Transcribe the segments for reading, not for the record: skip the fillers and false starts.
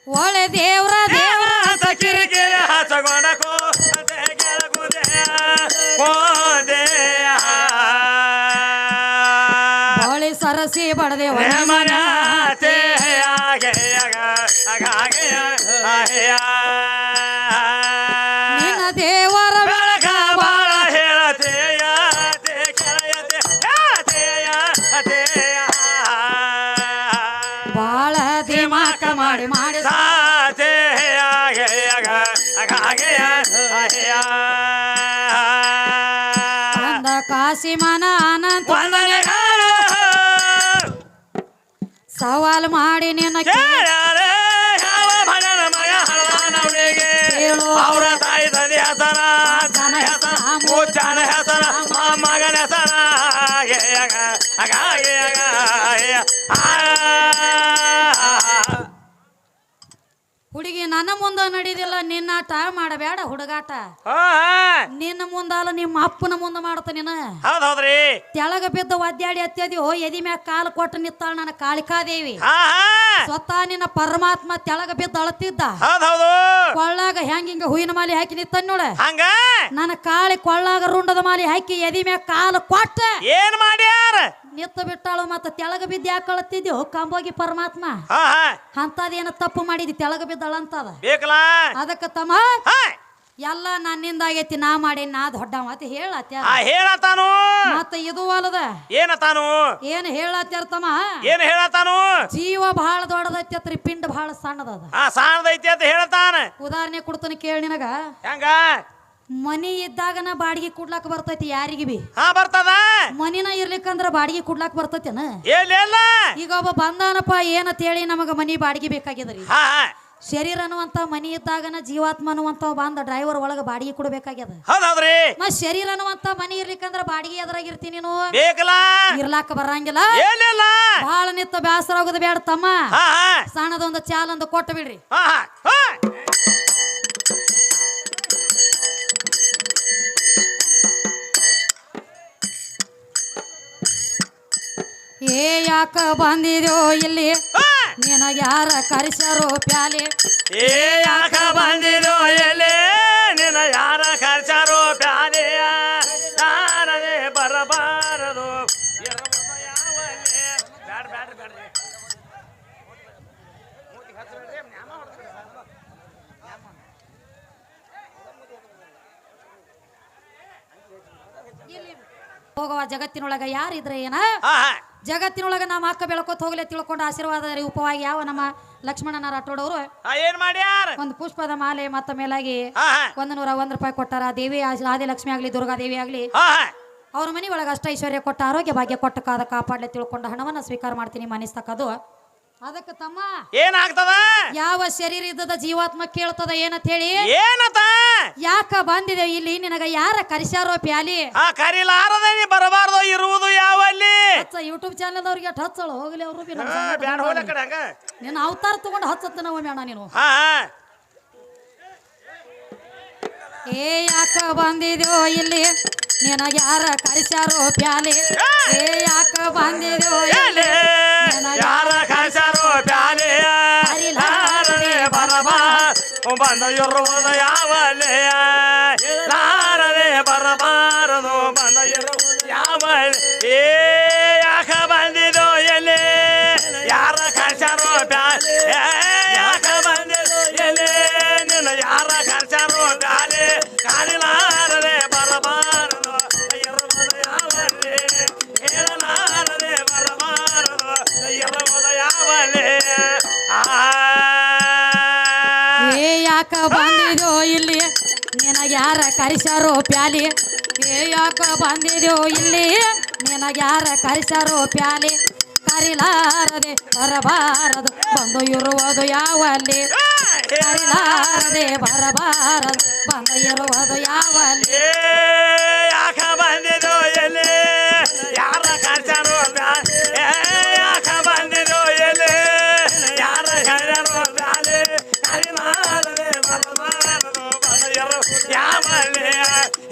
ಒಳ್ಳೆ ದೇವ್ರ ದೇವ್ರ ಅಂತ ಕಿರಿಕಿರಿ ಹಚ್ಚಗೊಂಡಕೋ ಹೊಳಿ ಸರಸಿ ಬಡದೆ ಮನತೆ ನಿನ್ನ ದೇವರ ಬೆಳಕ ಬಾಳ ಹೇಳತೆಯ ಬಾಳ ದಿಮಾಕ ಮಾಡಿ ಮಾಡಿ ಅಂದ ಕಾಸಿ ಮನ ಅನಂತ ಸವಾಲ್ ಮಾಡಿ ನಿನ್ನ ಅವರ ತಾಯಿ ತಂದೆ ಹೆಸರ ಮೂಚಾನ ಹೆಸರ ಮಗನ ಹೆಸರ ಹುಡುಗಿ ನನ್ನ ಮುಂದ ನಡೀದಿಲ್ಲ ನಿನ್ನಾಟ ಮಾಡಬೇಡ ಹುಡುಗಾಟ ನಿನ್ನ ಮುಂದಲ್ಲ ನಿಮ್ಮ ಅಪ್ಪನ ಮುಂದ ಮಾಡ್ತ ನೀನ ಹೌದೌದ್ರಿ ತೆಳಗ ಬಿದ್ದ ಒದ್ದಾಡಿ ಹತ್ತದಿ ಎದಿ ಮ್ಯಾಗ ಕಾಲು ಕೊಟ್ಟು ನಿತ್ತಾಳ ನನ್ನ ಕಾಳಿಕಾದೇವಿ ಸ್ವತಃ ನಿನ್ನ ಪರಮಾತ್ಮ ತೆಳಗ ಬಿದ್ದ ಅಳತಿದ್ದ ಹೌದೌದು ಕೊಳ್ಳಾಗ ಹೆಂಗ ಹೂವಿನ ಮಾಲಿ ಹಾಕಿ ನಿತ್ತ ನೋಡ ಹಂಗ ನನ್ನ ಕಾಳಿ ಕೊಳ್ಳಾಗ ರುಂಡದ ಮಾಲಿ ಹಾಕಿ ಎದಿ ಮ್ಯಾಗ ಕಾಲು ಕೊಟ್ಟ ಏನ್ ಮಾಡ್ಯಾರ ನಿತ್ತ ಬಿಟ್ಟಾಳು ಮತ್ತ ತೆಳಗ ಬಿದ್ದ ಯಾಕೆ ಅಳತಿದ್ಯೋ ಕಂಬೋಗಿ ಪರಮಾತ್ಮ ಅಂತದೇನ ತಪ್ಪು ಮಾಡಿದಿ ತೆಳಗ ಬಿದ್ದಾಳ ಅಂತದ ಬೇಕಲ್ಲ ಅದಕ್ಕ ತಮ್ಮ ಎಲ್ಲ ನನ್ನಿಂದ ಆಗೈತಿ ನಾ ಮಾಡಿ ನಾ ದೊಡ್ಡ ಮಾತು ಹೇಳತ್ತ ಹೇಳತಾನು ಮತ್ತ ಇದು ಅಲ್ಲದ ಏನತಾನು ಏನ್ ಹೇಳತ್ತಾರ ತಮ್ಮ ಏನ್ ಹೇಳತಾನು ಜೀವ ಬಹಳ ದೊಡ್ಡದೈತಿ ಪಿಂಡ ಬಹಳ ಸಣ್ಣದದ ಸಣ್ಣದೈತಿ ಅಂತ ಹೇಳ್ತಾನ ಉದಾಹರಣೆ ಕೊಡ್ತಾನೆ ಕೇಳಿ ನಿನಗ ಹೆಂಗ ಮನಿ ಇದ್ದಾಗನ ಬಾಡಿಗೆ ಕೊಡ್ಲಾಕ ಬರ್ತೈತಿ ಯಾರಿಗೆ ಬಿ ಬರ್ತದ ಮನಿನ ಇರ್ಲಿಕ್ಕಂದ್ರ ಬಾಡಿಗೆ ಕೊಡ್ಲಾಕ ಬರ್ತೈತೇನ ಈಗ ಒಬ್ಬ ಬಂದಾನಪ್ಪ ಏನಂತ ಹೇಳಿ ನಮಗ ಮನಿ ಬಾಡಿಗೆ ಬೇಕಾಗ್ಯದ್ರಿ ಶರೀರ ಅನ್ನುವಂತ ಮನಿ ಇದ್ದಾಗನ ಜೀವಾತ್ಮ ಅನ್ನುವಂತ ಬಂದ ಡ್ರೈವರ್ ಒಳಗ ಬಾಡಿಗೆ ಕೊಡ್ಬೇಕಾಗ್ಯದ ಹೌದೌದ್ರಿ ಮತ್ ಶರೀರ ಅನ್ನುವಂತ ಮನಿ ಇರ್ಲಿಕ್ಕಂದ್ರ ಬಾಡಿಗೆ ಎದ್ರಾಗ ಇರ್ತೀನಿ ನೀನು ಬೇಕಲ್ಲ ಇರ್ಲಾಕ ಬರಂಗಿಲ್ಲ ಬಹಳ ನಿತ್ತ ಬ್ಯಾಸರ ಆಗೋದು ಬೇಡ ತಮ್ಮ ಸಣ್ಣದೊಂದು ಚಾಲೊಂದು ಕೊಟ್ಟು ಬಿಡ್ರಿ ಏ ಯಾಕ ಬಂದಿದ್ಯೋ ಇಲ್ಲಿ ನಿನಗ ಯಾರ ಕರೆಸ್ಯಾರೋ ಪ್ಯಾಲೆ ಏ ಯಾಕ ಬಂದಿದ್ಯೋ ಎಲ್ಲಿ ನಿನ ಯಾರ ಕರೆಸ್ಯಾರೋ ಪ್ಯಾಲೆಯ ಯಾರೇ ಬರಬಾರದು ಹೋಗುವ ಜಗತ್ತಿನೊಳಗ ಯಾರಿದ್ರೆ ಏನ ಜಗತ್ತಿನೊಳಗ ನಮ್ಮ ಅಕ್ಕ ಬೆಳಕೋತ್ ಹೋಗ್ಲೆ ತಿಳ್ಕೊಂಡು ಆಶೀರ್ವಾದ ರೂಪವಾಗಿ ಯಾವ ನಮ್ಮ ಲಕ್ಷ್ಮಣನ ರಾಠೋಡವರು ಏನ್ ಮಾಡ್ಯಾರ ಒಂದು ಪುಷ್ಪದ ಮಾಲೆ ಮತ್ತ ಮೇಲಾಗಿ 101 ರೂಪಾಯಿ ಕೊಟ್ಟಾರ ದೇವಿ ಆದಿಲಕ್ಷ್ಮಿ ಆಗ್ಲಿ ದುರ್ಗಾದೇವಿ ಆಗ್ಲಿ ಅವ್ರ ಮನಿ ಒಳಗ ಅಷ್ಟ ಐಶ್ವರ್ಯ ಕೊಟ್ಟ ಆರೋಗ್ಯ ಭಾಗ್ಯ ಕೊಟ್ಟ ಕಾಪಾಡ್ಲೆ ತಿಳ್ಕೊಂಡು ಹಣವನ್ನ ಸ್ವೀಕಾರ ಮಾಡ್ತೀನಿ ಮನಿಸ್ತಕ್ಕದು ಅದಕ್ಕೆ ತಮ್ಮ ಏನಾಗ್ತದ ಯಾವ ಶರೀರ ಇದ್ದದ ಜೀವಾತ್ಮ ಕೇಳ್ತದ ಏನಂತ ಹೇಳಿ ಏನತ ಯಾಕ ಬಂದಿದೆ ಇಲ್ಲಿ ನಿನಗ ಯಾರ ಕರಿಸ್ಯಾರೋ ಪ್ಯಾಲಿ ಕರಿಲಾರದೆ ನೀ ಬರಬಾರ್ದು ಇರುವುದು ಯಾವಲ್ಲಿ ಯೂಟ್ಯೂಬ್ ಚಾನಲ್ ಅವ್ರಿಗೆ ಹಚ್ಚಳು ಹೋಗ್ಲಿ ಅವರು ನಿನ್ನ ಅವತಾರ ತಗೊಂಡು ಹಚ್ಚತ್ತ ನಾವು ಮೇಣ ನೀನು ಏ ಯಾಕ ಬಂದಿದ್ಯೋ ಇಲ್ಲಿ ನಿನಗ ಯಾರ ಕರಿಸ್ಯಾರೋ ಪ್ಯಾಲಿ ಏ ಯಾಕ ಬಂದಿದ್ಯೋ ಇಲ್ಲಿ ಯಾರ ಕರಿಸ್ಯಾರೋ ಪ್ಯಾಲಿ ಬಂದ ಇರುವುದು ಯಾವಲ್ಲಿ ಯಾರೇ ಬರಬಾರದು ಬಂದ ಇರುವುದು ಯಾವಲ್ಲಿ ಏ ಯಾಕ ಬಂದಿದೋ ಎಲ್ಲಿ ಯಾರ ಕರ್ಚಾರೋ ಬ್ಯಾಲೆ ಯಾಕ ಬಂದಿದೋ ಎಲ್ಲಿ ನಿನ್ನ ಯಾರ ಕರ್ಚಾರೋ ಬ್ಯಾಲೆ ಕಾಲಿಲಾರದೆ ಬರಬಾರದು ಇರುವುದು ಯಾವಲ್ಲಿ ಹೇಳಲಾರದೆ ಬರಬಾರದು ಇರುವುದು ಯಾವಲ್ಲಿ ಯಾಕ ಬಂದಿದ್ಯೋ ಇಲ್ಲಿ ನಿನಗ ಯಾರ ಕರಿಸ್ಯಾರೋ ಪ್ಯಾಲಿ ಏ ಯಾಕ ಬಂದಿದ್ಯೋ ಇಲ್ಲಿ ನಿನಗ ಯಾರ ಕರಿಸ್ಯಾರೋ ಪ್ಯಾಲಿ ಕರಿಲಾರದೆ ಬರಬಾರದು ಬಂದು ಇರುವುದು ಯಾವಲ್ಲಿ ಕರಿಲಾರದೆ ಬರಬಾರದು ಬಂದು ಇರುವುದು ಯಾವಲ್ಲಿ ಯಾಕ ಬಂದಿದ್ಯೋ ಎಲ್ಲಿ ಯಾರ ಕರಿಸ್ಯಾರೋ ಪ್ಯಾಲಿ ಯಾಕ ಬಂದಿದ್ಯೋ ಎಲ್ಲಿ ಯಾರ ಕರಿಸ್ಯಾರೋ ಪ್ಯಾಲಿ ಕರಿಲಾರದೆ ಬರಬಾರದು ಯಾವಲ್ಲಿ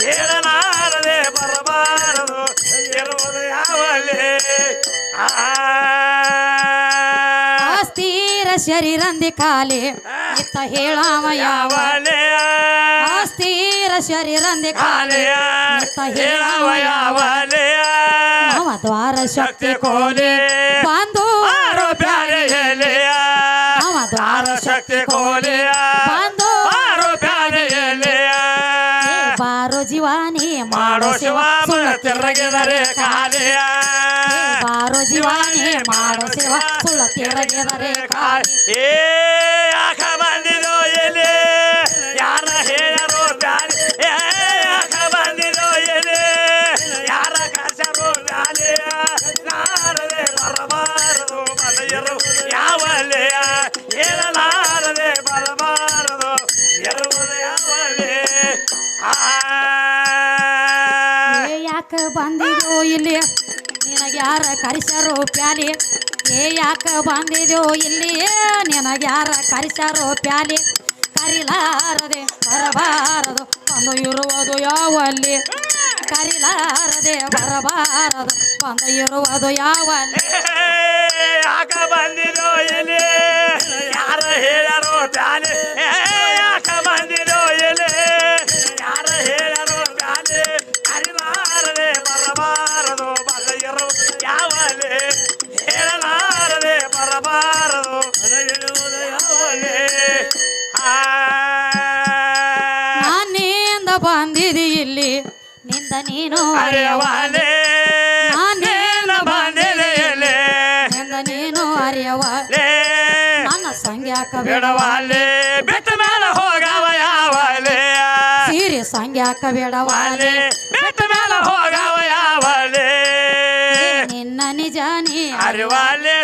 ಹೇಳಲಾರದೆ ಬರಬಾರದು ಇರುವುದು ಯಾವಲ್ಲಿ ಸ್ಥಿರ ಶರೀರಂದಿ ಖಾಲಿ ಇತ್ತ ಹೇಳಾವ ಯಾವ ಯಾವಲೆ ಅಸ್ಥಿರ ಶರೀರಂದಿ ಖಾಲಿ ಇತ್ತ ಹೇಳಾವ ಯಾವ ಯಾವಲೆ ಅವ ದ್ವಾರ ಶಕ್ತಿ ಕೋಲಿ ಬಂದು ಆರೋಪ್ಯಾರೆ ಎಲೆಯ ಅವ ದ್ವಾರ ಶಕ್ತಿ ಕೋಲಿಯ ಬಂದು ಆರೋಪ್ಯಾರೆ ಎಲೆಯ ಬಾರೋ ಜೀವಾನಿ ಮಾಡೋ ಶಿವ ಸುಳ್ಳ ತಿರುಗಿದರೆ ಕಾಲಿಯ ಬಾರೋ ಜೀವಾನಿ ಮಾಡೋ ಶಿವ ಸುಳ್ಳ ತಿರುಗಿದರೆ ಕಾಲಿ ಏ ಯಾಕ ಬಂದಿದೋ ಎಲೆ ಯಾರ ಹೇಳರೋ ಬ್ಯಾಲೆ ಏ ಯಾಕ ಬಂದಿದೋ ಎಲೆ ಯಾರ ಕಸರೋ ಬ್ಯಾಲೆಯ ನಾರದೆ ಬರಬಾರದು ಬಲೆಯರು ಯಾವಲೆಯ ಹೇಳಲಾರದೆ ಬರಬಾರದು ಎರುವುದು ಯಾವಲೆ ಯಾಕ ಬಂದಿದೋ ಇಲ್ಲಿ ನಿನಗೆ ಯಾರ ಕರಿಸಾರೋ ಪ್ಯಾಲಿ ಯಾಕ ಬಂದಿದೋ ಇಲ್ಲಿ ನಿನಗೆ ಯಾರ ಕರಿಸಾರೋ ಪ್ಯಾಲಿ ಕರಿಲಾರದೆ ಬರಬಾರದು ಬಂದು ಇರುವುದು ಯಾವಲ್ಲಿ ಕರಿಲಾರದೆ ಬರಬಾರದು ಬಂದು ಇರುವುದು ಯಾವಲ್ಲಿ ಯಾಕ ಬಂದಿರೋ ಎಲೆ ಯಾರ ಹೇಳರೋ ಬ್ಯಾಲೆ ಯಾಕ ಬಂದಿರೋ ಎಲೆ ಯಾರ ಹೇಳರೋ ಬ್ಯಾಲೆ ಅರಿಲಾರದೆ ಬರಬಾರದು ಬಗೆಯರು ಯಾವಲೆ ಹೇಳಲಾರದೆ ಬರಬಾರದು ಬಗೆಯುವುದು ಯಾವಲೆ ನಾನಿಂದ ಬಂದಿದಿ ಇಲ್ಲಿ ನಿಂದ ನೀನು ಅರೆಯವಾಲೆ ನಾನಿಂದ ಬಂದಿದೆ ಎಲೆ ನಿಂದ ನೀನು ಅರಿಯವ ನನ್ನ ಸಂಗ್ಯಾಕ ಬಿಡವಾಲೆ ಬಿಟ್ಟ ಮೇಲೆ ಹೋಗವ ಯಾವಲೆ ಸೀರೆ ಸಂಗ್ಯಾಕ ಬೇಡವಾಲೆ ಬಿಟ್ಟ ಮೇಲೆ ಹೋಗವ ಯಾವಲೆ ನಿನ್ನ ನಿಜಾನಿ ಅರಿವಾಲೆ